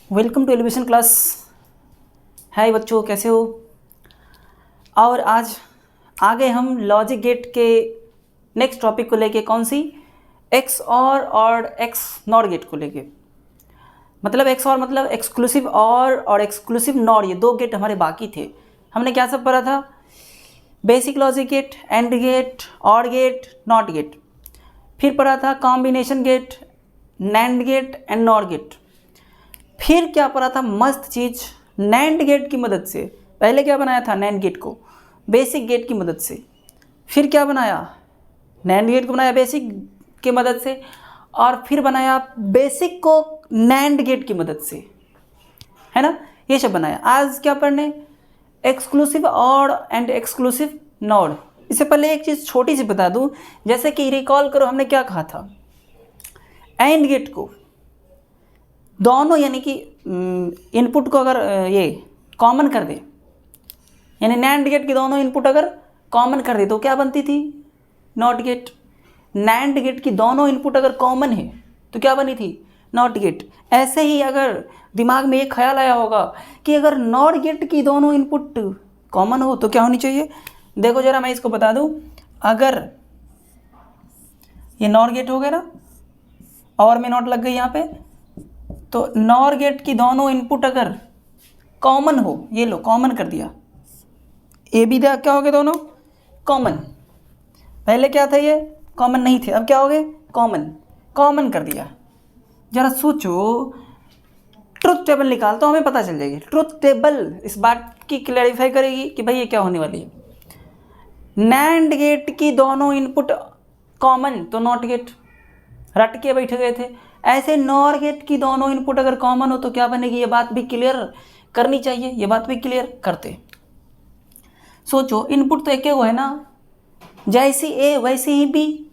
Welcome to elevation class. Hi बच्चों, कैसे हो? और आज आगे हम लॉजिक गेट के नेक्स्ट टॉपिक को लेके, कौन सी? एक्स और एक्स नॉर गेट को लेके। मतलब एक्स और मतलब एक्सक्लूसिव और एक्सक्लूसिव नॉर, ये दो गेट हमारे बाकी थे। हमने क्या सब पढ़ा था? Basic logic gate, and gate, or gate, not gate. फिर पढ़ा था combination gate, NAND gate and NOR gate. फिर क्या पढ़ा था मस्त चीज़, नैंड गेट की मदद से। पहले क्या बनाया था? नैंड गेट को बेसिक गेट की मदद से। फिर क्या बनाया? नैंड गेट को बनाया बेसिक की मदद से, और फिर बनाया बेसिक को नैंड गेट की मदद से, है ना? ये सब बनाया। आज क्या पढ़ने? Exclusive OR and exclusive NOR. इससे पहले एक चीज़ छोटी सी बता दूं, जैसे कि रिकॉल करो, हमने क्या कहा था? एंड गेट को दोनों, यानी कि इनपुट को अगर ये कॉमन कर दे, यानी नैंड गेट की दोनों इनपुट अगर कॉमन कर दे तो क्या बनती थी? Not gate. नैंड गेट की दोनों इनपुट अगर कॉमन है तो क्या बनी थी? Not gate. ऐसे ही अगर दिमाग में एक ख्याल आया होगा कि अगर नॉट गेट की दोनों इनपुट कॉमन हो तो क्या होनी चाहिए? देखो जरा, मैं इसको बता दूं। अगर ये नॉट गेट हो गया ना, और में नॉट लग गई यहाँ पे, तो नॉर गेट की दोनों इनपुट अगर कॉमन हो, ये लो कॉमन कर दिया, ए बी क्या हो गए? दोनों कॉमन। पहले क्या था? ये कॉमन नहीं थे, अब क्या हो गए? कॉमन। कॉमन कर दिया। जरा सोचो, ट्रुथ टेबल निकाल तो हमें पता चल जाएगी। ट्रुथ टेबल इस बात की क्लैरिफाई करेगी कि भाई ये क्या होने वाली है। नैंड गेट की दोनों इनपुट कॉमन तो नॉट गेट, रट के बैठे गए थे। ऐसे नॉर गेट की दोनों इनपुट अगर कॉमन हो तो क्या बनेगी? ये बात भी क्लियर करनी चाहिए, ये बात भी क्लियर करते। सोचो, इनपुट तो एक ही है ना, जैसी ए वैसी ही बी।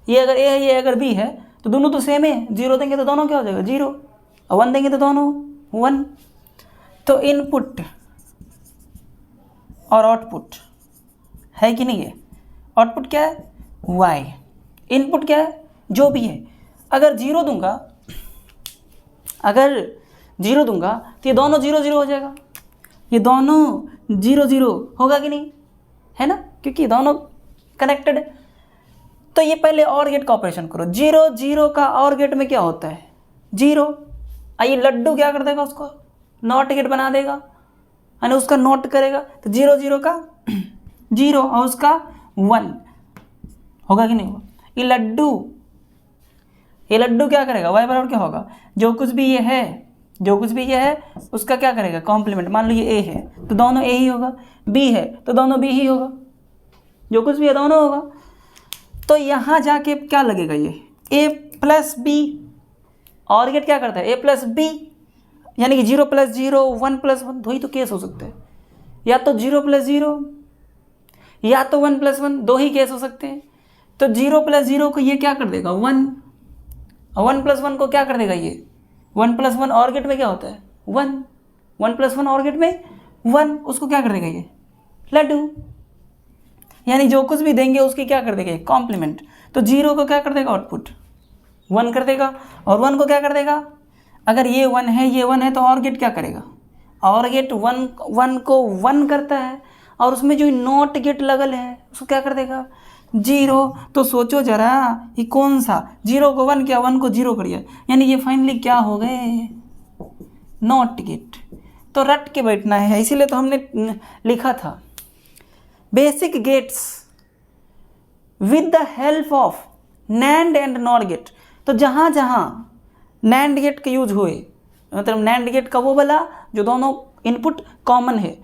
ये अगर ए है, ये अगर बी है, तो दोनों तो सेम है। जीरो देंगे तो दोनों क्या हो जाएगा? जीरो। और वन देंगे तो दोनों वन। तो इनपुट और आउटपुट है कि नहीं है? आउटपुट क्या है? वाई। इनपुट क्या है? जो भी है। अगर जीरो दूंगा, तो ये दोनों जीरो जीरो हो जाएगा। ये दोनों जीरो जीरो होगा कि नहीं? है ना, क्योंकि दोनों कनेक्टेड है। तो ये पहले और गेट का ऑपरेशन करो। जीरो जीरो का और गेट में क्या होता है? जीरो। आइए, लड्डू क्या कर देगा? उसको नॉट गेट बना देगा, यानी उसका नोट करेगा। तो जीरो जीरो का जीरो और उसका वन होगा कि नहीं होगा? ये लड्डू क्या करेगा? वाई बराबर क्या होगा? जो कुछ भी ये है उसका क्या करेगा? कॉम्प्लीमेंट। मान लो ये ए है तो दोनों ए ही होगा, बी है तो दोनों बी ही होगा, जो कुछ भी है दोनों होगा। तो यहाँ जाके क्या लगेगा? ये ए प्लस बी। और गेट क्या करता है? ए प्लस बी, यानी कि zero plus zero, one plus one. दो ही तो केस हो सकते हैं, या तो जीरो प्लस जीरो या तो वन प्लस वन, दो ही केस हो सकते हैं। तो जीरो प्लस जीरो को ये क्या कर देगा? वन। और वन प्लस वन को क्या कर देगा? ये वन प्लस वन और गेट में क्या होता है? वन। वन प्लस वन और गेट में वन, उसको क्या कर देगा? ये लड्डू। यानी जो कुछ भी देंगे उसकी क्या कर देगा? कॉम्प्लीमेंट। तो जीरो को क्या कर देगा? आउटपुट वन कर देगा, और वन को क्या कर देगा? अगर ये वन है, ये वन है, तो और गेट क्या करेगा? और गेट वन को वन करता है, और उसमें जो नॉट गेट लगल है उसको क्या कर देगा? जीरो। तो सोचो जरा, ये कौन सा? जीरो को वन किया, वन को जीरो कर दिया, यानी ये फाइनली क्या हो गए? Not gate. तो रट के बैठना है, इसीलिए तो हमने लिखा था basic gates with the help of NAND and NOR gate. तो जहाँ जहाँ नैंड गेट के यूज हुए, मतलब नैंड गेट का वो वाला जो दोनों इनपुट कॉमन है,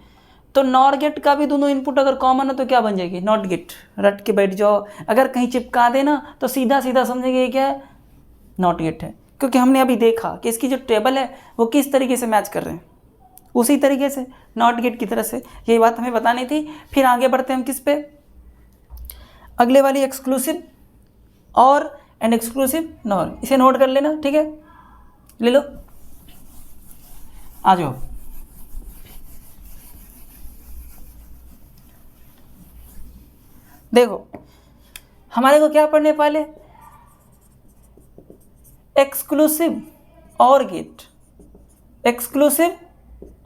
तो नॉर गेट का भी दोनों इनपुट अगर कॉमन है तो क्या बन जाएगी? Not gate. रट के बैठ जाओ। अगर कहीं चिपका देना तो सीधा सीधा समझेंगे क्या है? नॉट गेट है, क्योंकि हमने अभी देखा कि इसकी जो टेबल है वो किस तरीके से मैच कर रहे हैं, उसी तरीके से नॉट गेट की तरह से। यही बात हमें बतानी थी। फिर आगे बढ़ते हैं हम किस पे? अगले वाली एक्सक्लूसिव और एंड एक्सक्लूसिव नॉर। इसे नोट कर लेना, ठीक है? ले लो, आ जाओ। देखो, हमारे को क्या पढ़ने पहले? एक्सक्लूसिव और गेट एक्सक्लूसिव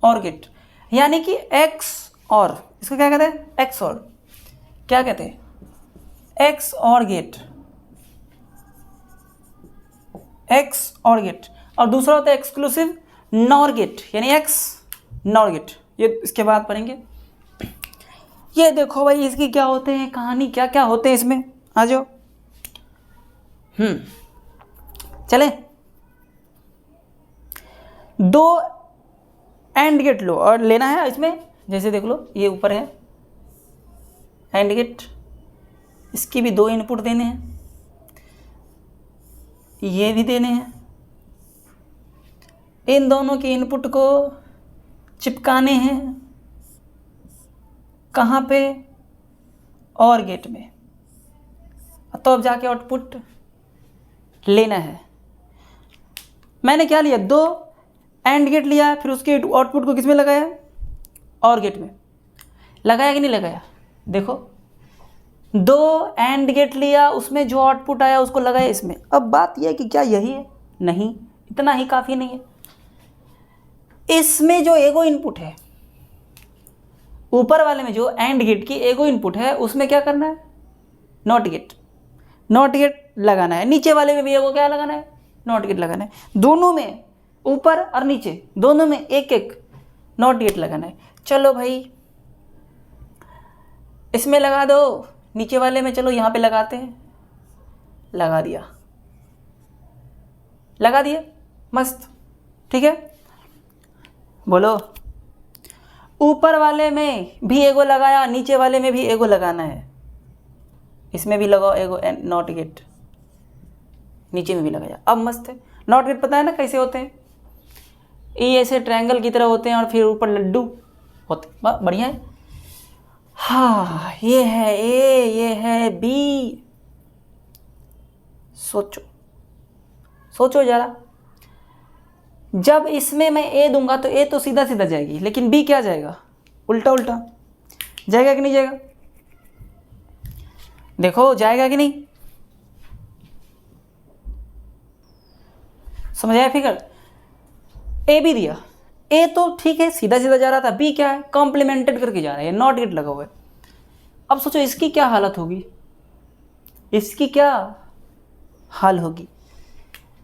और गेट, यानी कि एक्स और, इसको क्या कहते हैं, एक्स और, क्या कहते हैं, एक्स और गेट, एक्स और गेट। और दूसरा होता है एक्सक्लूसिव नॉर गेट, यानी एक्स नॉर गेट, ये इसके बाद पढ़ेंगे। ये देखो भाई इसकी क्या होते हैं कहानी, क्या क्या होते हैं इसमें, आ जाओ। चले, दो एंड गेट लो और लेना है इसमें, जैसे देख लो ये ऊपर है एंड गेट, इसकी भी दो इनपुट देने हैं, ये भी देने हैं, इन दोनों के इनपुट को चिपकाने हैं, कहाँ पे, और गेट में, तो अब जाके आउटपुट लेना है। मैंने क्या लिया, दो एंड गेट लिया, फिर उसके आउटपुट को किसमें लगाया, और गेट में लगाया कि नहीं लगाया। देखो दो एंड गेट लिया, उसमें जो आउटपुट आया उसको लगाया इसमें। अब बात यह है कि क्या यही है, नहीं, इतना ही काफ़ी नहीं है। इसमें जो एगो इनपुट है, ऊपर वाले में जो एंड गेट की एगो इनपुट है, उसमें क्या करना है, नॉट गेट, नॉट गेट लगाना है। नीचे वाले में भी एगो क्या लगाना है, नॉट गेट लगाना है। दोनों में, ऊपर और नीचे दोनों में एक एक नॉट गेट लगाना है। चलो भाई इसमें लगा दो, नीचे वाले में चलो यहाँ पे लगाते हैं, लगा दिया, लगा दिए, मस्त, ठीक है। बोलो, ऊपर वाले में भी एगो लगाया, नीचे वाले में भी एगो लगाना है, इसमें भी लगाओ एगो नॉट गेट, नीचे में भी लगाया। अब मस्त है। नॉट गेट पता है ना कैसे होते हैं, ये ऐसे ट्रायंगल की तरह होते हैं और फिर ऊपर लड्डू होते, बढ़िया है। हाँ, ये है ए, ये है बी, सोचो सोचो जरा, जब इसमें मैं ए दूंगा तो ए तो सीधा सीधा जाएगी, लेकिन बी क्या जाएगा, उल्टा उल्टा जाएगा कि नहीं जाएगा, देखो जाएगा कि नहीं, समझ आया फिगर। ए भी दिया, ए तो ठीक है सीधा सीधा जा रहा था, बी क्या है, कॉम्प्लीमेंटेड करके जा रहा है, नॉट गेट लगा हुआ है। अब सोचो इसकी क्या हालत होगी, इसकी क्या हाल होगी।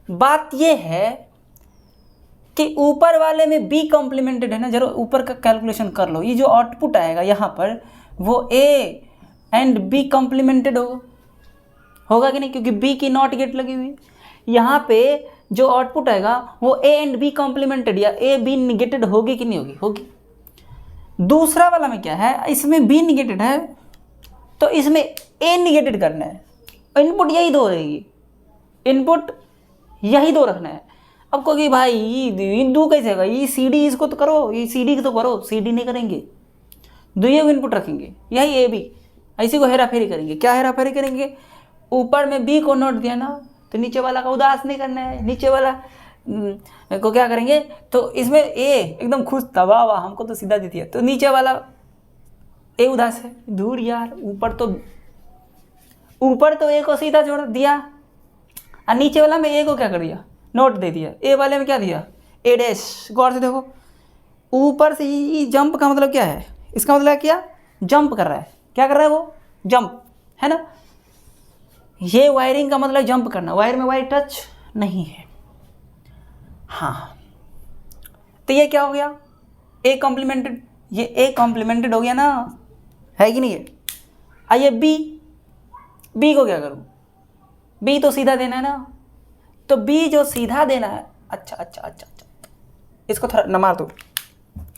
बात यह है कि ऊपर वाले में बी कॉम्प्लीमेंटेड है ना, जरा ऊपर का कैलकुलेशन कर लो, ये जो आउटपुट आएगा यहाँ पर वो ए एंड बी कॉम्प्लीमेंटेड होगा कि नहीं, क्योंकि बी की नॉट गेट लगी हुई है। यहाँ पे जो आउटपुट आएगा वो ए एंड बी कॉम्प्लीमेंटेड या ए बी निगेटेड होगी कि नहीं होगी, होगी। दूसरा वाला में क्या है, इसमें बी निगेटेड है तो इसमें ए निगेटेड करना है, इनपुट यही दो रहेगी, इनपुट यही दो रखना है। अब कहोगे भाई ये दो कैसे होगा, ये सी डी इसको तो करो, ये सी डी तो करो, सी डी नहीं करेंगे, दो ही इनपुट रखेंगे, यही ए बी, ऐसी को हेरा फेरी करेंगे। क्या हेरा फेरी करेंगे, ऊपर में बी को नोट दिया ना तो नीचे वाला का उदास नहीं करना है, नीचे वाला को क्या करेंगे, तो इसमें ए एकदम खुश था, वाह वाह हमको तो सीधा दे दिया, तो नीचे वाला ए उदास है, दूर यार, ऊपर तो ए को सीधा जोड़ दिया और नीचे वाला में ए को क्या कर दिया, नोट दे दिया। ए वाले में क्या दिया, ए डैश। गौर से देखो, ऊपर से ये जंप का मतलब क्या है, इसका मतलब क्या, जंप कर रहा है, क्या कर रहा है वो, जंप, है ना। ये वायरिंग का मतलब जंप करना, वायर में वायर टच नहीं है। हाँ, तो ये क्या हो गया, ए कॉम्प्लीमेंटेड, ये ए कॉम्प्लीमेंटेड हो गया ना, है कि नहीं है। आइए बी को क्या करूँ, बी तो सीधा देना है ना, तो बी जो सीधा देना है, अच्छा, इसको थोड़ा न मार दो,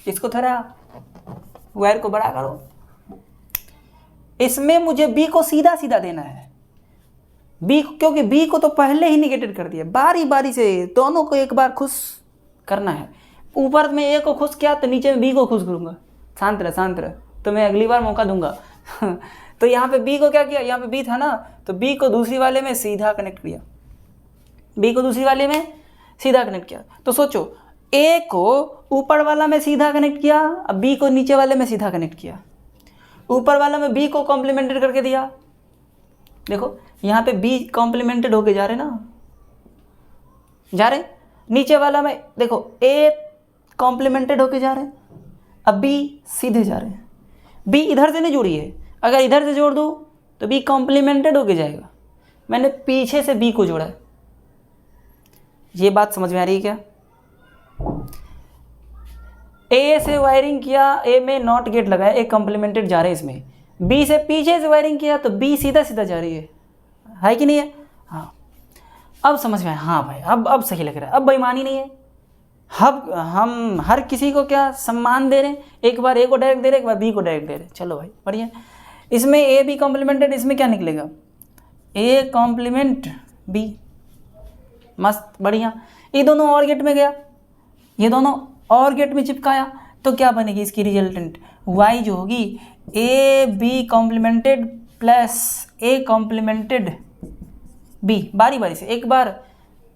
इसको थोड़ा वायर को बड़ा करो, इसमें मुझे बी को सीधा सीधा देना है, बी क्योंकि बी को तो पहले ही निगेटेड कर दिया, बारी बारी से दोनों को एक बार खुश करना है। ऊपर में ए को खुश किया तो नीचे में बी को खुश करूँगा, शांत रह, तो मैं अगली बार मौका दूंगा। तो यहाँ पे बी को क्या किया, यहाँ पे बी था ना, तो बी को दूसरी वाले में सीधा कनेक्ट किया, बी को दूसरी वाले में सीधा कनेक्ट किया। तो सोचो, ए को ऊपर वाला में सीधा कनेक्ट किया, अब बी को नीचे वाले में सीधा कनेक्ट किया, ऊपर वाला में बी को कॉम्प्लीमेंटेड करके दिया। देखो यहाँ पे बी कॉम्प्लीमेंटेड होके जा रहे ना, जा रहे, नीचे वाला में देखो ए कॉम्प्लीमेंटेड होके जा रहे हैं, अब बी सीधे जा रहे हैं, बी इधर से नहीं जुड़ी है, अगर इधर से जोड़ दूँ तो बी कॉम्प्लीमेंटेड होके जाएगा, मैंने पीछे से बी को जोड़ा है। ये बात समझ में आ रही है क्या? ए से वायरिंग किया, ए में नॉट गेट लगाया, ए कॉम्प्लीमेंटेड जा रहे हैं इसमें, बी से पीछे से वायरिंग किया तो बी सीधा सीधा जा रही है कि नहीं है? हाँ, अब समझ में आया। हाँ भाई, अब सही लग रहा है, अब बेईमानी नहीं है। हम हर किसी को क्या सम्मान दे रहे हैं, एक बार ए को डायरेक्ट दे रहे हैं, एक बार बी को डायरेक्ट दे रहे हैं। चलो भाई बढ़िया। इसमें ए बी कॉम्प्लीमेंटेड, इसमें क्या निकलेगा? ए कॉम्प्लीमेंट बी, मस्त बढ़िया। ये दोनों और गेट में गया, ये दोनों और गेट में चिपकाया, तो क्या बनेगी इसकी रिजल्टेंट? वाई जो होगी A B complemented plus A complemented B. बारी बारी से, एक बार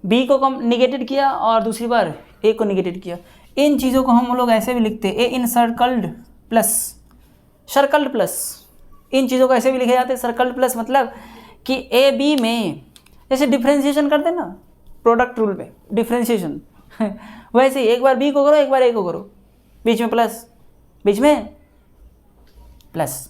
बी को निगेटेड किया और दूसरी बार ए को निगेटेड किया। इन चीज़ों को हम लोग ऐसे भी लिखते हैं, ए इन सर्कल्ड प्लस, इन चीज़ों को ऐसे भी लिखे जाते हैं सर्कल्ड प्लस, मतलब कि ए बी में जैसे डिफ्रेंशिएशन करते हैं ना प्रोडक्ट रूल में, डिफ्रेंशिएशन वैसे ही एक बार बी को करो, एक बार ए को करो, बीच में प्लस, बीच में प्लस,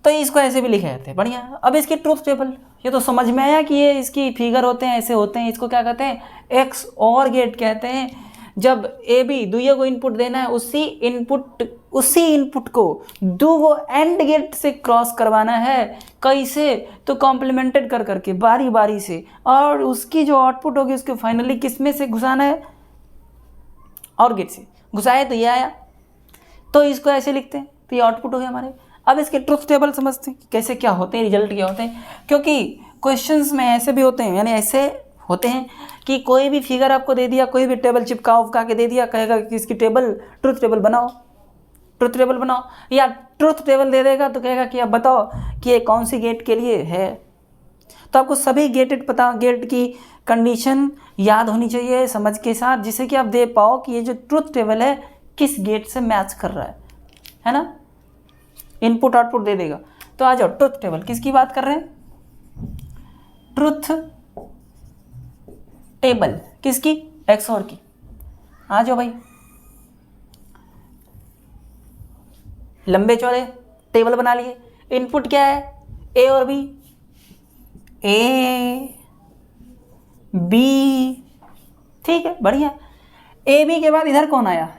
तो इसको ऐसे भी लिखे जाते हैं। बढ़िया। अब इसकी ट्रूथ टेबल, ये तो समझ में आया कि ये इसकी फिगर होते हैं, ऐसे होते हैं। इसको क्या कहते हैं? एक्स और गेट कहते हैं। जब ए बी दुइयों को इनपुट देना है, उसी इनपुट को दो एंड गेट से क्रॉस करवाना है। कैसे? तो कॉम्प्लीमेंटेड कर करके बारी बारी से, और उसकी जो आउटपुट होगी उसको फाइनली किस में से घुसाना है? और गेट से घुसाए तो ये आया, तो इसको ऐसे लिखते हैं, तो ये आउटपुट हो गया हमारे। अब इसके ट्रुथ टेबल समझते हैं कैसे क्या होते हैं, रिजल्ट क्या होते हैं, क्योंकि क्वेश्चंस में ऐसे भी होते हैं, यानी ऐसे होते हैं कि कोई भी फिगर आपको दे दिया, कोई भी टेबल चिपका के दे दिया, कहेगा कि इसकी टेबल ट्रुथ टेबल बनाओ, या ट्रुथ टेबल दे देगा तो कहेगा कि आप बताओ कि ये कौन सी गेट के लिए है। तो आपको सभी गेट की कंडीशन याद होनी चाहिए समझ के साथ, जिससे कि आप दे पाओ कि ये जो ट्रुथ टेबल है किस गेट से मैच कर रहा है ना। इनपुट आउटपुट दे देगा। तो आ जाओ, ट्रुथ टेबल किसकी बात कर रहे हैं? ट्रुथ टेबल किसकी? एक्स और की। आ जाओ भाई, लंबे चौड़े टेबल बना लिए। इनपुट क्या है? ए और बी, ए बी, ठीक है बढ़िया। ए बी के बाद इधर कौन आया?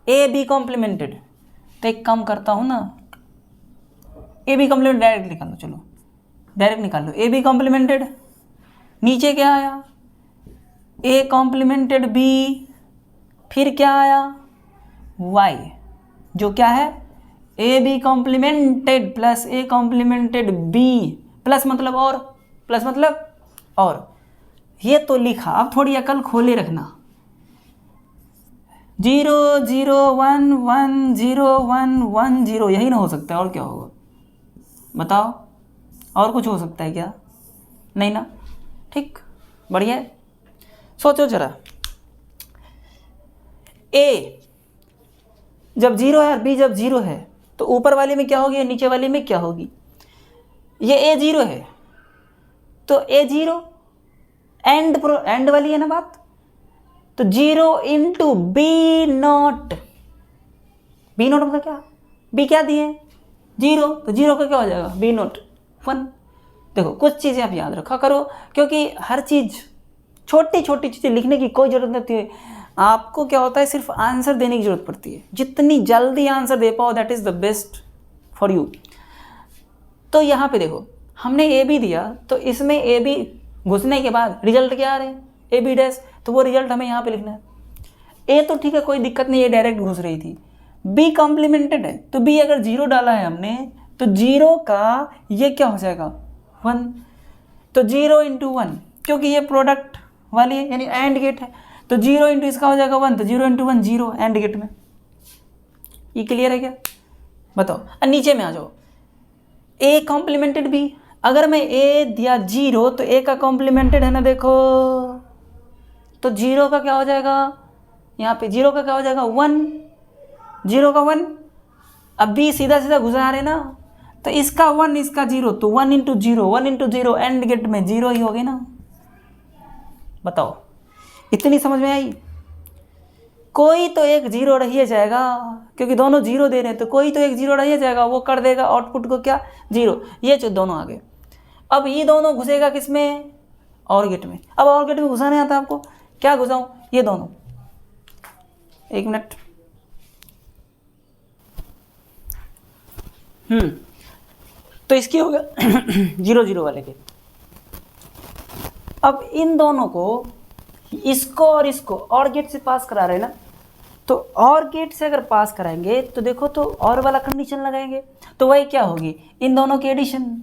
A B complemented. तो एक काम करता हूँ ना, ए बी कॉम्प्लीमेंट डायरेक्ट निकाल लो, चलो डायरेक्ट निकाल लो। ए बी कॉम्प्लीमेंटेड, नीचे क्या आया? ए कॉम्प्लीमेंटेड बी, फिर क्या आया? वाई, जो क्या है? A B complemented plus A complemented B, plus मतलब और, ये तो लिखा। अब थोड़ी अकल खोले रखना। 0 0 1 1 0 1 1 0, यही ना हो सकता है, और क्या होगा बताओ? और कुछ हो सकता है क्या? नहीं ना। ठीक, बढ़िया है। सोचो जरा, ए जब 0 है और बी जब 0 है, तो ऊपर वाले में क्या होगी, नीचे वाले में क्या होगी? ये ए 0 है तो ए 0 एंड वाली है ना बात, तो 0 into B not. B not मतलब क्या? बी क्या दिए? 0, तो 0 का क्या हो जाएगा? B not 1। देखो कुछ चीज़ें आप याद रखा करो, क्योंकि हर चीज़ छोटी छोटी चीज़ें लिखने की कोई ज़रूरत नहीं होती है। आपको क्या होता है, सिर्फ आंसर देने की ज़रूरत पड़ती है। जितनी जल्दी आंसर दे पाओ that is the best for you. तो यहाँ पे देखो, हमने ए बी दिया, तो इसमें ए बी घुसने के बाद रिजल्ट क्या आ रहे हैं? ए बी डैश, तो वो रिजल्ट हमें यहाँ पे लिखना है। ए तो ठीक है, कोई दिक्कत नहीं, ये डायरेक्ट घुस रही थी। बी कॉम्प्लीमेंटेड है, तो बी अगर 0 डाला है हमने, तो 0 का ये क्या हो जाएगा? 1। तो 0 इंटू 1, क्योंकि ये प्रोडक्ट वाली है यानी एंड गेट है, तो 0 इंटू इसका हो जाएगा 1, तो 0 इंटू 1 0 एंड गेट में। ये क्लियर है क्या? बताओ। और नीचे में आ जाओ, ए कॉम्प्लीमेंटेड बी। अगर मैं ए दिया 0, तो ए का कॉम्प्लीमेंटेड है ना, देखो, तो 0 का क्या हो जाएगा? यहाँ पे 0 का क्या हो जाएगा? 1, 0 का 1। अब बी सीधा सीधा घुसा रहे ना, तो इसका 1 इसका 0, तो 1 इंटू 0 एंड गेट में 0 ही होगी ना। बताओ, इतनी समझ में आई? कोई तो एक जीरो रह ही जाएगा, क्योंकि दोनों जीरो दे रहे हैं, तो कोई तो एक जीरो रह ही जाएगा, वो कर देगा आउटपुट को क्या, जीरो। ये जो दोनों आ गए, अब ये दोनों घुसेगा किस में, और गेट में। अब और गेट में घुसाने आता है आपको, क्या घुसाऊं, ये दोनों, एक मिनट। तो इसकी हो गया जीरो जीरो वाले के। अब इन दोनों को, इसको और इसको और गेट से पास करा रहे हैं ना, तो और गेट से अगर पास कराएंगे तो देखो तो और वाला कंडीशन लगाएंगे, तो वही क्या होगी, इन दोनों की एडिशन,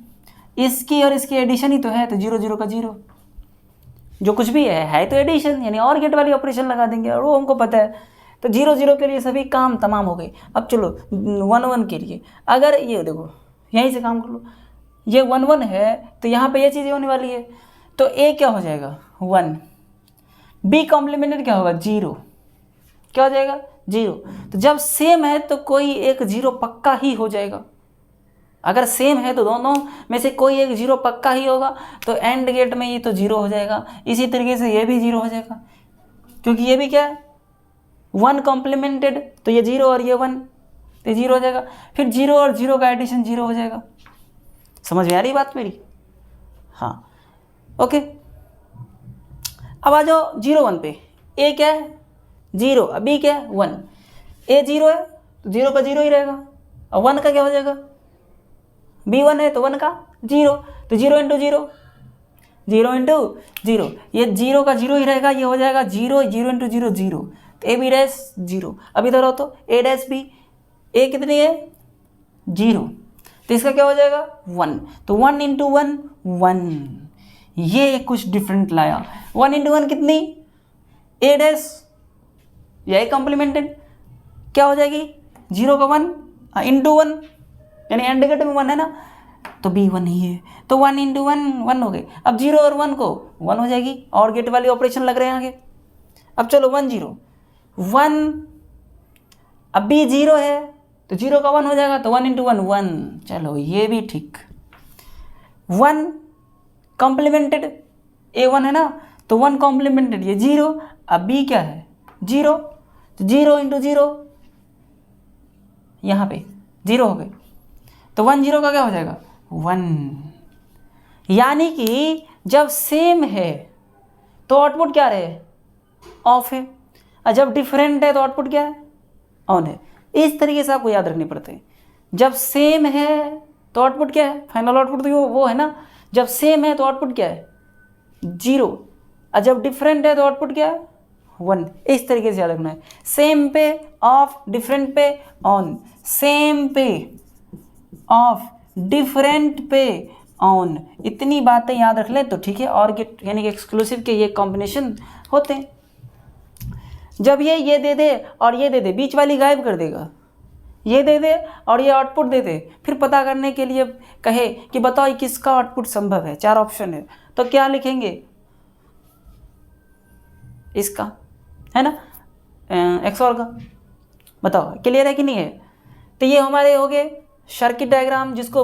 इसकी और इसकी एडिशन ही तो है, तो जीरो जीरो का जीरो, जो कुछ भी है तो एडिशन, यानी और गेट वाली ऑपरेशन लगा देंगे, और वो हमको पता है। तो जीरो जीरो के लिए सभी काम तमाम हो गए। अब चलो 1 1 के लिए, अगर ये देखो यहीं से काम कर लो, ये 1 1 है तो यहाँ पे ये चीज़ होने वाली है, तो ए क्या हो जाएगा 1, बी कॉम्प्लीमेंटेड क्या होगा जीरो, क्या हो जाएगा जीरो। तो जब सेम है तो कोई एक जीरो पक्का ही हो जाएगा, अगर सेम है तो दोनों में से कोई एक जीरो पक्का ही होगा, तो एंड गेट में ये तो जीरो हो जाएगा। इसी तरीके से ये भी जीरो हो जाएगा, क्योंकि ये भी क्या है 1 कॉम्प्लीमेंटेड, तो ये जीरो और ये 1, तो जीरो हो जाएगा। फिर जीरो और जीरो का एडिशन जीरो हो जाएगा। समझ में आ रही बात मेरी? हाँ, ओके। अब आ जाओ 0 1 पे, ए क्या है जीरो, बी क्या है 1, ए जीरो है तो जीरो का जीरो ही रहेगा, और 1 का क्या हो जाएगा, बी 1 है तो 1 का जीरो, तो zero into zero, zero into zero, ये जीरो का जीरो ही रहेगा, ये हो जाएगा zero, zero into zero zero, तो ए बी डैश जीरो। अब इधर हो तो ए डैश बी, ए कितनी है जीरो, तो इसका क्या हो जाएगा 1, तो 1 इंटू 1 1, ये कुछ डिफरेंट लाया। 1 इंटू 1 कितनी, ए डैश, यही कॉम्प्लीमेंटेड क्या हो जाएगी, जीरो का 1 इंटू 1, यानी एंड गेट में 1 है ना, तो बी 1 ही है, तो 1 इंटू 1 1 हो गए। अब जीरो और 1 को 1 हो जाएगी, और गेट वाली ऑपरेशन लग रहे हैं आगे। अब चलो 1 0 1, अब बी जीरो है तो जीरो का 1 हो जाएगा, तो 1 इंटू 1 1, चलो ये भी ठीक। 1 कॉम्प्लीमेंटेड, ए 1 है ना, तो 1 कॉम्प्लीमेंटेड ये जीरो, अब बी क्या है जीरो, तो जीरो इंटू जीरो, यहाँ पे जीरो हो गए, तो 1 0 का क्या हो जाएगा 1, यानी कि जब सेम है तो आउटपुट क्या रहे ऑफ है, और जब डिफरेंट है तो आउटपुट क्या है ऑन है। इस तरीके से आपको याद रखने पड़ते हैं। जब सेम है तो आउटपुट क्या है, फाइनल आउटपुट तो वो है ना, जब सेम है तो आउटपुट क्या है जीरो, और जब डिफरेंट है तो आउटपुट क्या है 1। इस तरीके से याद रखना है, सेम पे ऑफ, डिफरेंट पे ऑन, सेम पे ऑफ, डिफरेंट पे ऑन, इतनी बातें याद रख लें तो ठीक है। और गेट यानी कि एक्सक्लूसिव के ये कॉम्बिनेशन होते हैं। जब ये दे दे और ये दे दे, बीच वाली गायब कर देगा, ये दे दे और ये आउटपुट दे दे, फिर पता करने के लिए कहे कि बताओ किसका आउटपुट संभव है, 4 ऑप्शन है, तो क्या लिखेंगे इसका, है ना, XOR का। बताओ क्लियर है कि नहीं है? तो ये हमारे हो गए सर्किट डायग्राम, जिसको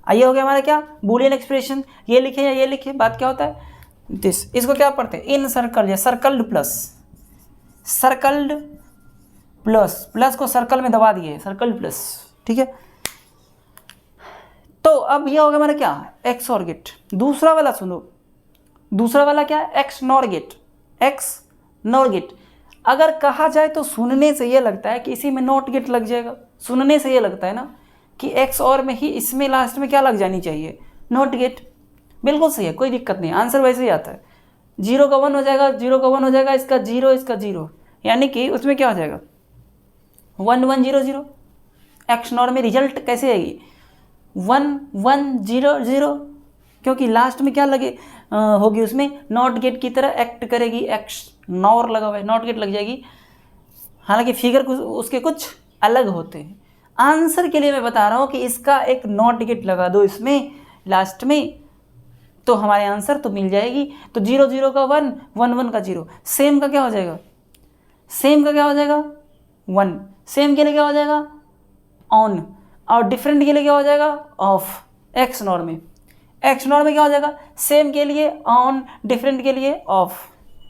ये हो गया हमारा क्या बूलियन एक्सप्रेशन, ये लिखे या ये लिखे, बात क्या होता है दिस, इसको क्या पढ़ते हैं इन सर्कल या circled plus, circled plus, plus को सर्कल में दबा दिए सर्कल्ड प्लस, ठीक है। तो अब ये हो गया हमारा क्या XOR गेट। दूसरा वाला सुनो, दूसरा वाला क्या है XNOR गेट, XNOR गेट। अगर कहा जाए तो सुनने से ये लगता है कि इसी में नॉट गेट लग जाएगा, सुनने से ये लगता है ना कि XOR में ही इसमें लास्ट में क्या लग जानी चाहिए नॉट गेट। बिल्कुल सही है, कोई दिक्कत नहीं, आंसर वैसे ही आता है। 0 का 1 हो जाएगा, 0 का 1 हो जाएगा, इसका 0 इसका 0, यानी कि उसमें क्या हो जाएगा 1 1 0 0। XNOR में रिजल्ट कैसे आएगी 1 1 0 0, क्योंकि लास्ट में क्या लगे होगी उसमें नॉट गेट की तरह एक्ट करेगी, XNOR लगा हुआ है, नॉट गेट लग जाएगी। हालांकि फिगर उसके कुछ अलग होते हैं। आंसर के लिए मैं बता रहा हूँ कि इसका एक नॉट गेट लगा दो इसमें लास्ट में, तो हमारे आंसर तो मिल जाएगी। तो 0 0 का 1 1 1 का 0, सेम का क्या हो जाएगा, सेम का क्या हो जाएगा 1, सेम के लिए क्या हो जाएगा ऑन, और डिफरेंट के लिए क्या हो जाएगा ऑफ। XNOR में, XNOR में क्या हो जाएगा सेम के लिए ऑन, डिफरेंट के लिए ऑफ।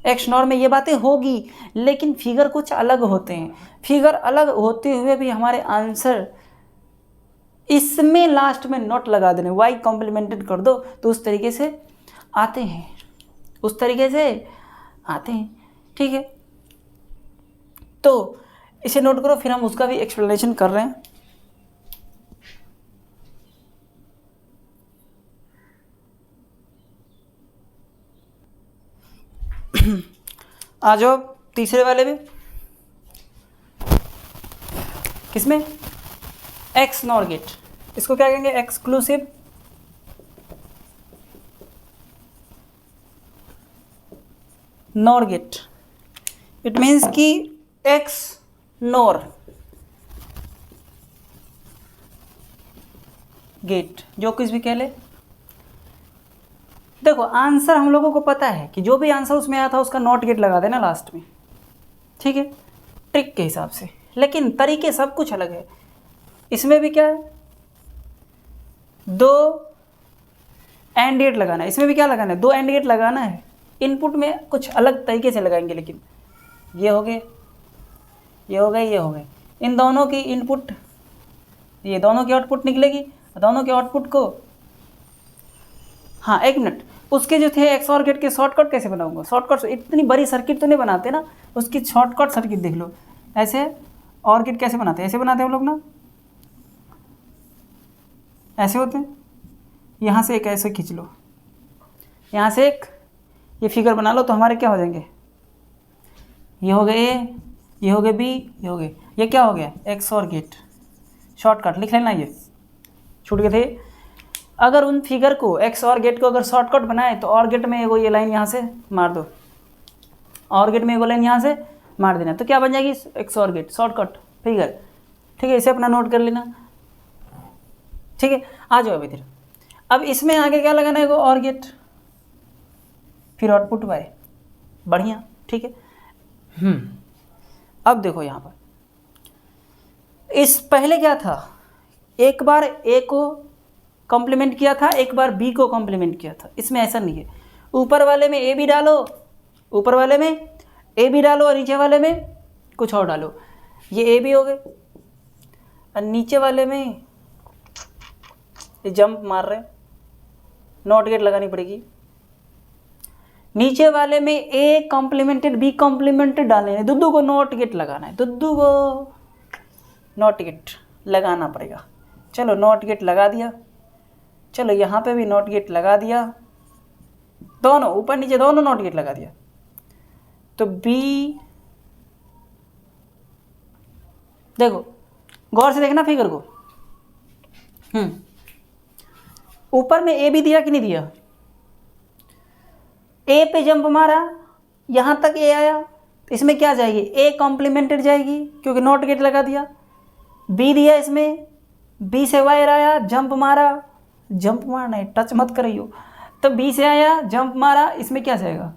एक्स नॉर में ये बातें होगी, लेकिन फिगर कुछ अलग होते हैं। फिगर अलग होते हुए भी हमारे आंसर इसमें लास्ट में नॉट लगा देने, वाई कॉम्प्लीमेंटेड कर दो तो उस तरीके से आते हैं, उस तरीके से आते हैं। ठीक है, तो इसे नोट करो, फिर हम उसका भी एक्सप्लेनेशन कर रहे हैं। आ जाओ तीसरे वाले में, किसमें, एक्स नॉर गेट, इसको क्या कहेंगे, exclusive NOR gate. It means कि एक्स नॉर गेट, जो कुछ भी कह ले। देखो आंसर हम लोगों को पता है कि जो भी आंसर उसमें आया था उसका नॉट गेट लगा देना लास्ट में, ठीक है, ट्रिक के हिसाब से, लेकिन तरीके सब कुछ अलग है। इसमें भी क्या है, दो एंड गेट लगाना है, इसमें भी क्या लगाना है, दो एंड गेट लगाना है। इनपुट में कुछ अलग तरीके से लगाएंगे, लेकिन ये हो गए, ये हो गए, ये हो गए, इन दोनों की इनपुट, ये दोनों की आउटपुट निकलेगी, दोनों के आउटपुट को, हाँ एक मिनट, उसके जो थे एक्स और गेट के शॉर्टकट कैसे बनाऊंगा, शॉर्टकट इतनी बड़ी सर्किट तो नहीं बनाते ना, उसकी शॉर्टकट सर्किट देख लो। ऐसे और गेट कैसे बनाते हैं, ऐसे बनाते हैं हम लोग ना, ऐसे होते हैं, यहाँ से एक ऐसे खींच लो, यहाँ से एक ये फिगर बना लो, तो हमारे क्या हो जाएंगे, ये हो गए ए, ये हो गए बी, ये हो गए, ये क्या हो गया, एक्स और गेट। शॉर्टकट लिख लेना, ये छूट गए थे। अगर उन फिगर को, एक्स और गेट को अगर शॉर्टकट बनाए तो और गेट में एगो ये लाइन यहाँ से मार दो, और गेट में एगो लाइन यहाँ से मार देना, तो क्या बन जाएगी, एक्स और गेट शॉर्टकट फिगर। ठीक है, इसे अपना नोट कर लेना। ठीक है, आ जाओ अब इधर, अब इसमें आगे क्या लगाना है, एगो और गेट, फिर आउटपुट वाई, बढ़िया। ठीक है, अब देखो यहाँ पर, इस पहले क्या था, एक बार ए को कॉम्प्लीमेंट किया था, एक बार बी को कॉम्प्लीमेंट किया था। इसमें ऐसा नहीं है, ऊपर वाले में ए भी डालो, ऊपर वाले में ए भी डालो, और नीचे वाले में कुछ और डालो, ये ए भी हो गए, और नीचे वाले में ये जंप मार रहे, नॉट गेट लगानी पड़ेगी। नीचे वाले में ए कॉम्प्लीमेंटेड बी कॉम्प्लीमेंटेड डालने हैं, दुद्दू को नॉट गेट लगाना है, दुद्दू को नॉट गेट लगाना पड़ेगा। चलो नॉट गेट लगा दिया, चलो यहाँ पे भी नॉट गेट लगा दिया, दोनों ऊपर नीचे दोनों नॉट गेट लगा दिया, तो बी, देखो गौर से देखना फिगर को, ऊपर में ए भी दिया कि नहीं दिया, ए पे जंप मारा, यहाँ तक ए आया, तो इसमें क्या जाएगी, ए कॉम्प्लीमेंटेड जाएगी क्योंकि नॉट गेट लगा दिया। बी दिया, इसमें बी से वायर आया, जंप मारा, जंप मारना है, टच मत करियो, तो बी से आया, जंप मारा, इसमें क्या जाएगा,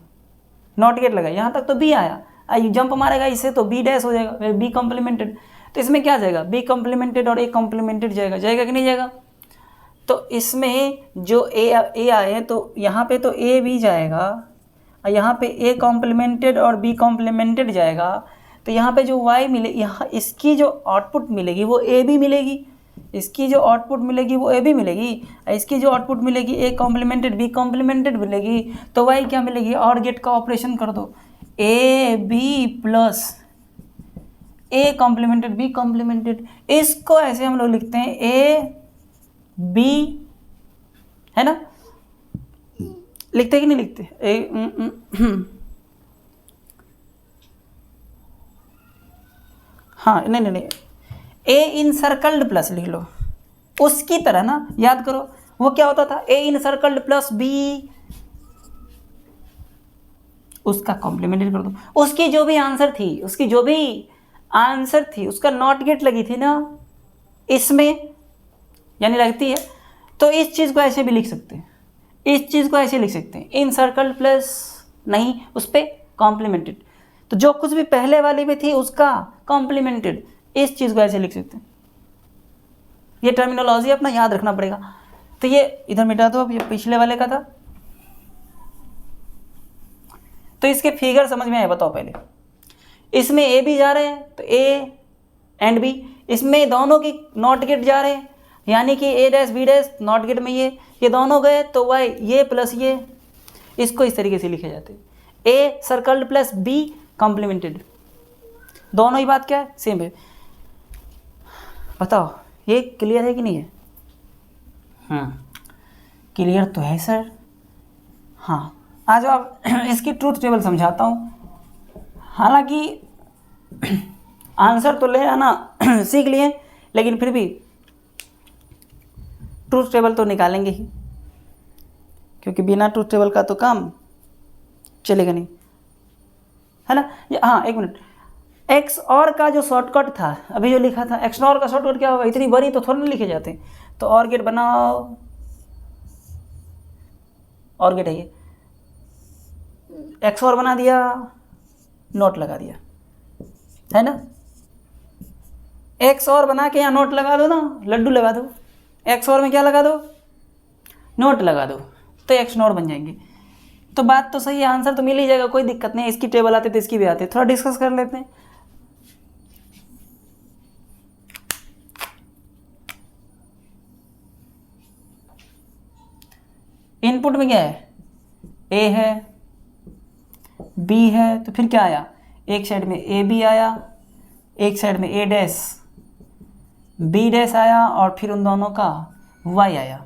नॉट गेट लगा, यहाँ तक तो बी आया, जंप मारेगा इससे तो बी डैश हो जाएगा, बी कॉम्प्लीमेंटेड, तो इसमें क्या जाएगा, बी कॉम्प्लीमेंटेड और ए कॉम्प्लीमेंटेड जाएगा, जाएगा कि नहीं जाएगा। तो इसमें जो ए आए हैं, तो यहाँ पे तो ए भी जाएगा, और यहाँ पे ए कॉम्प्लीमेंटेड और बी कॉम्प्लीमेंटेड जाएगा, तो यहाँ पे जो वाई मिले, यहाँ इसकी जो आउटपुट मिलेगी वो ए भी मिलेगी, इसकी जो आउटपुट मिलेगी वो ए भी मिलेगी, इसकी जो आउटपुट मिलेगी ए कॉम्प्लीमेंटेड बी कॉम्प्लीमेंटेड मिलेगी, तो वाई क्या मिलेगी, और गेट का ऑपरेशन कर दो, A B plus A complemented B complemented. इसको ऐसे हम लोग लिखते हैं ए बी, है ना, लिखते कि नहीं लिखते, हाँ नहीं, ए इन सर्कल्ड प्लस लिख लो, उसकी तरह ना, याद करो वो क्या होता था, ए इन सर्कल्ड प्लस बी, उसका कॉम्प्लीमेंटेड कर दो, उसकी जो भी आंसर थी, उसकी जो भी आंसर थी उसका नॉट गेट लगी थी ना इसमें, यानी लगती है, तो इस चीज़ को ऐसे भी लिख सकते हैं, इस चीज़ को ऐसे लिख सकते हैं, इन सर्कल प्लस नहीं, उस पर कॉम्प्लीमेंटेड, तो जो कुछ भी पहले वाली में थी उसका कॉम्प्लीमेंटेड, इस चीज़ को ऐसे लिख सकते हैं। ये टर्मिनोलॉजी अपना याद रखना पड़ेगा। तो ये इधर मिटा दो, अब ये पिछले वाले का था, तो इसके फिगर समझ में आए बताओ पहले। इसमें ए बी जा रहे हैं तो ए एंड बी, इसमें दोनों की नॉट गेट जा रहे हैं यानी कि A dash B dash not gate में ये दोनों गए तो वाई ये प्लस ये, इसको इस तरीके से लिखे जाते हैं, ए सर्कल्ड प्लस बी कॉम्प्लीमेंटेड। दोनों ही बात क्या है, सेम है। बताओ ये क्लियर है कि नहीं है? क्लियर तो है सर। हाँ, आज आप इसकी ट्रूथ टेबल समझाता हूँ। हालांकि आंसर तो ले आना सीख लिए, लेकिन फिर भी ट्रूथ टेबल तो निकालेंगे ही, क्योंकि बिना ट्रूथ टेबल का तो काम चलेगा नहीं, है ना। हाँ एक मिनट, एक्स और का जो शॉर्टकट था अभी जो लिखा था, एक्स और का शॉर्टकट क्या होगा, इतनी बड़ी तो थोड़ा नहीं लिखे जाते। तो और गेट बनाओ, और गेट है ये, एक्स और बना दिया, नोट लगा दिया, है ना। एक्स और बना के यहाँ नोट लगा दो ना, लड्डू लगा दो, एक्स और में क्या लगा दो, नोट लगा दो, तो एक्स नोट बन जाएंगे। तो बात तो सही है, आंसर तो मिल ही जाएगा, कोई दिक्कत नहीं। इसकी टेबल आते तो इसकी भी आते, थोड़ा डिस्कस कर लेते हैं। इनपुट में क्या है, ए है बी है, तो फिर क्या आया, एक साइड में ए बी आया, एक साइड में ए डैश बी डैश आया, और फिर उन दोनों का वाई आया।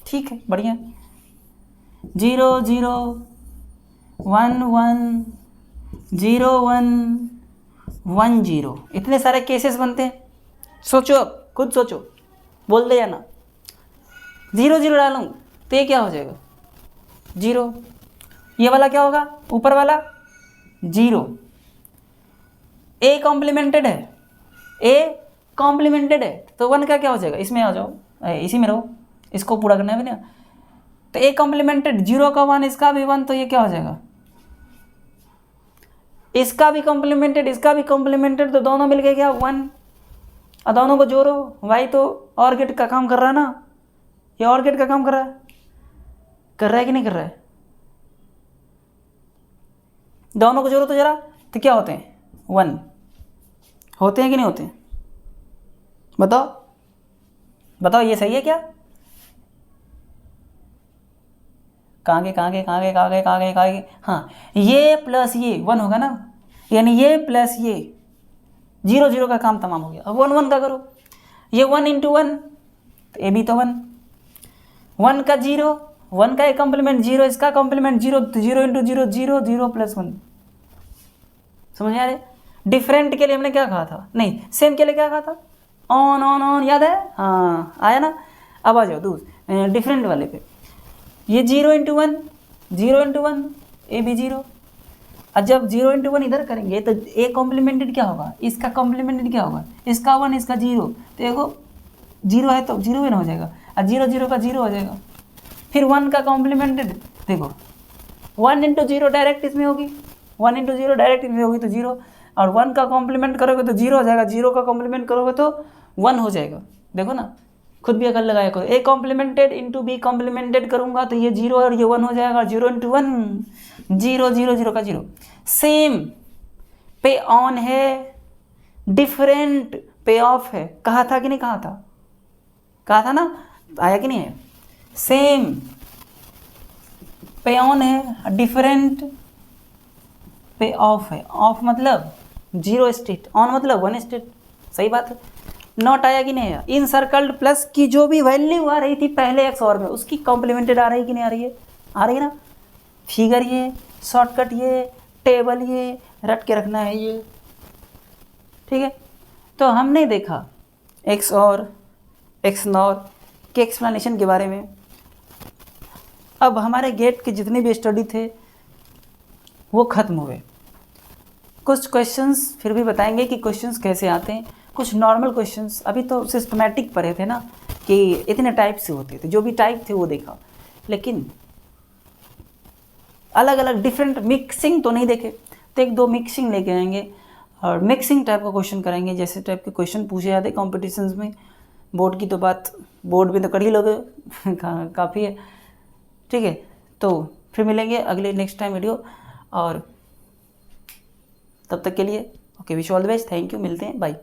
ठीक है, बढ़िया। 0 0 1 1 0 1 1 0, इतने सारे केसेस बनते हैं। सोचो, अब खुद सोचो, बोल दे जाना। 0 0 डालूँ तो ये क्या हो जाएगा, 0। ये वाला क्या होगा, ऊपर वाला 0। ए कॉम्प्लीमेंटेड है, ए कॉम्प्लीमेंटेड है, तो 1 का क्या हो जाएगा, इसमें आ जाओ, इसी में रहो, इसको पूरा करना है ना। तो ए कॉम्प्लीमेंटेड, 0 का 1, इसका भी 1, तो ये क्या हो जाएगा, इसका भी कॉम्प्लीमेंटेड, इसका भी कॉम्प्लीमेंटेड, तो दोनों मिलके क्या 1, और दोनों को जोड़ो, वाई तो और गेट का काम कर रहा है ना, ये और गेट का काम कर रहा है कि नहीं कर रहा है। दोनों को जोड़ो तो जरा, तो क्या होते हैं, 1 होते हैं कि नहीं होते हैं, बताओ ये सही है क्या। कहाँ हाँ, ये प्लस ये 1 होगा ना, यानी ये प्लस ये 0 0 का काम तमाम हो गया। अब 1 1 का करो, ये 1 इंटू 1, तो ए भी तो 1, 1 का 0, 1 का एक कॉम्प्लीमेंट 0, इसका कॉम्प्लीमेंट 0, तो 0 इंटू 0 0 0 प्लस 1। समझ आ रहे। डिफरेंट के लिए हमने क्या कहा था, नहीं सेम के लिए क्या कहा था, ऑन ऑन ऑन, याद है, हाँ आया ना। अब आ जाओ दूसरे डिफरेंट वाले पे, ये 0 इंटू 1 0 इंटू 1, ए भी 0। और जब 0 इंटू 1 इधर करेंगे तो ए कॉम्प्लीमेंटेड क्या होगा, इसका कॉम्प्लीमेंटेड क्या होगा, इसका 1 इसका 0, तो देखो 0 है तो 0 भी ना हो जाएगा, और 0 0 का 0 हो जाएगा। फिर 1 का कॉम्प्लीमेंटेड, देखो 1 इंटू 0 डायरेक्ट इसमें होगी, 1 इंटू 0 डायरेक्ट इसमें होगी तो 0, और 1 का कॉम्प्लीमेंट करोगे तो 0 हो जाएगा, 0 का कॉम्प्लीमेंट करोगे तो 1 हो जाएगा। देखो ना, खुद भी अकल लगाया करो। ए कॉम्प्लीमेंटेड इंटू बी कॉम्प्लीमेंटेड करूंगा तो ये 0 और ये 1 हो जाएगा, 0 इंटू 1 0 0 0 का 0। सेम पे ऑन है, डिफरेंट पे ऑफ है, कहा था कि नहीं कहा था, कहा था ना, आया कि नहीं है। सेम पे ऑन है, डिफरेंट पे ऑफ है, ऑफ मतलब 0 स्टेट, ऑन मतलब 1 स्टेट, सही बात है। नॉट आया कि नहीं आया। इन सर्कल्ड प्लस की जो भी वैल्यू आ रही थी पहले एक्स और में, उसकी कॉम्प्लीमेंटेड आ रही कि नहीं आ रही है, आ रही है ना। फिगर ये, शॉर्टकट ये, टेबल ये, रट के रखना है ये, ठीक है। तो हमने देखा एक्स और एक्स नॉर के एक्सप्लेनेशन के बारे में। अब हमारे गेट के जितने भी स्टडी थे वो ख़त्म हुए। कुछ क्वेश्चंस फिर भी बताएंगे कि क्वेश्चंस कैसे आते हैं, कुछ नॉर्मल क्वेश्चंस। अभी तो सिस्टमैटिक पढ़े थे ना कि इतने टाइप से होते थे, जो भी टाइप थे वो देखा, लेकिन अलग अलग डिफरेंट मिक्सिंग तो नहीं देखे। तो एक दो मिक्सिंग लेके आएंगे और मिक्सिंग टाइप का क्वेश्चन कराएंगे, जैसे टाइप के क्वेश्चन पूछे जाते कॉम्पिटिशन्स में। बोर्ड की तो बात बोर्ड में तो कर ही लोगे काफ़ी है, ठीक है। तो फिर मिलेंगे अगले नेक्स्ट टाइम वीडियो। और तब तक के लिए okay, wish all the best, thank you, मिलते हैं, बाय।